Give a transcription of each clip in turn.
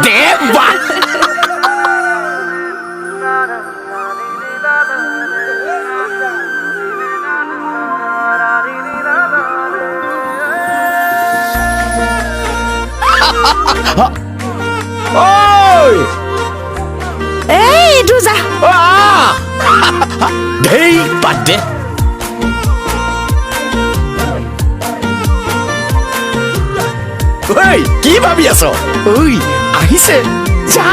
দেৱা ঐ এই এইটো যা ধেই বাদ দে ঐ কি ভাবি আছ ঐ আহিছে যা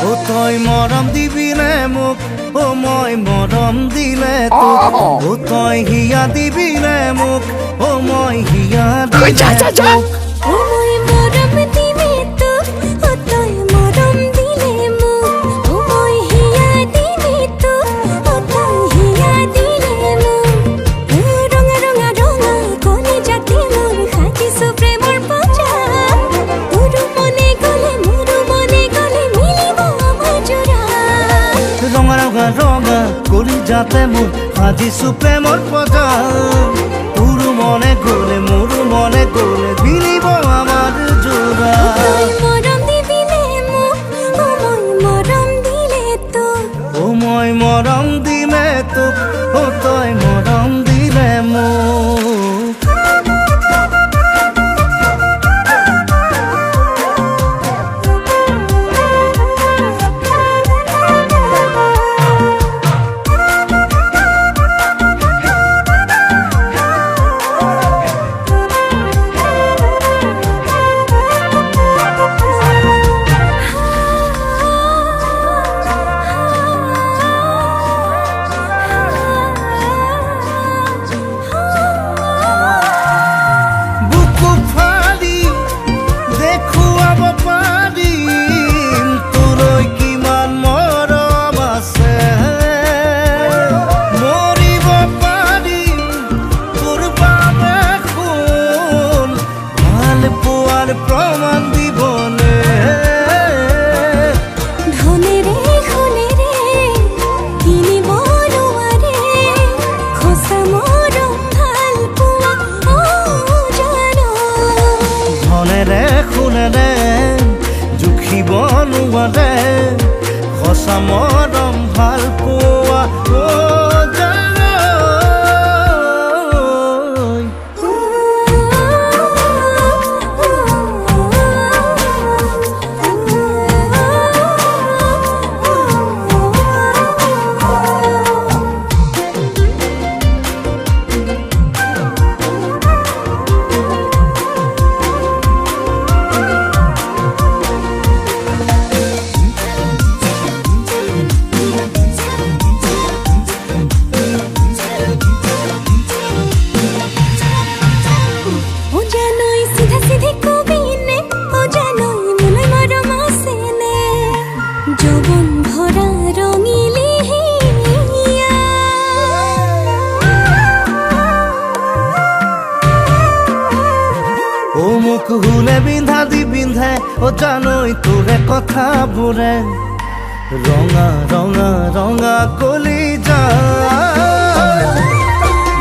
ও তই মৰম দিবিনে মোক ও মই মৰম দিলে তোক ও তই হিয়া দিবিনে মোক ও মই হিয়া ঐ যা দিলে যা যা তোক ও মই মৰম দিলে তোক ও তই মৰম দিলে মোক ও মই হিয়া দিলে তোক ও তই হিয়া দিলে মোক ও ৰঙা ৰঙা ৰঙা কলিজাতে মোৰ সাজিছো প্ৰেমৰ পজা মোৰো মনে গ'লে মিলিব আমাৰ জোৰা ৰঙা ৰঙা ৰঙা কলিজাতে মোৰ সাজিছো প্ৰেমৰ পজা তোৰ মনে গ'লে মোৰো মনে গ'লে মিলিব আমাৰ জোৰা তই মৰম দিবিলে মোক ও মই মৰম দিলে তোক ও মই মৰম দিলে তোক ও তই মৰম দিলে মোক বুকু ফালি দেখুৱাব পাৰিম তোলৈ কিমান মৰম আছে মৰিব পাৰিম তোৰ বাবে শুন ভাল পোৱাৰ প্ৰমাণ দিবনে ধনেৰে সোণেৰে কিনিব নোৱাৰে সঁচা মৰম ভাল পোৱা জানো ধনেৰে সোণেৰে জুখিব নোৱাৰে সঁচা মৰম ভাল পোৱা জানো ও জানোই সিধা সিধি কবিনে ও জানোই মনে মরম আসেনে যৌবন ভরা রঙিলি হিয়া ও মুখ হুলে বিন্ধা দি বিন্ধে ও জানোই তোৰে কথাবোৰে ৰঙা ৰঙা ৰঙা কলিজা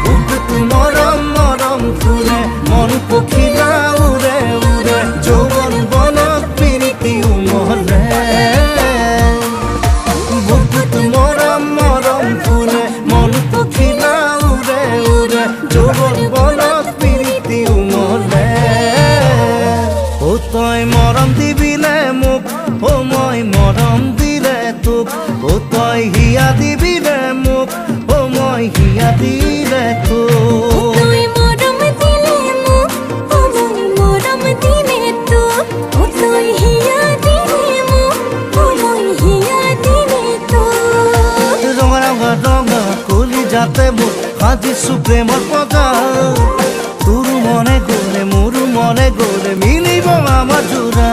বুকুত মৰম মৰম ফুলে মন পখিলা উৰে উৰে যৌৱন বনত প্ৰীতি উমলে বুকুত মৰম মৰম ফুলে মন পখিলা উৰে উৰে যৌৱন বনত প্ৰীতি উমলে ও তই মৰম দিবিলে মোক ও মই মৰম দিলে তোক ও তই হিয়া দিবিলে মোক ও মই হিয়া দিলে তোক তুই মরম দিলে মোক ও মই মরম দিলে তোক ও তুই হিয়া দিলে মোক ও মই হিয়া দিলে তোক ৰঙা ৰঙা ৰঙা কলিজাতে মোৰ সাজিছো প্ৰেমৰ পজা তোৰ মনে গ'লে মোৰো মনে গ'লে মিলিব আমাৰ জোৰা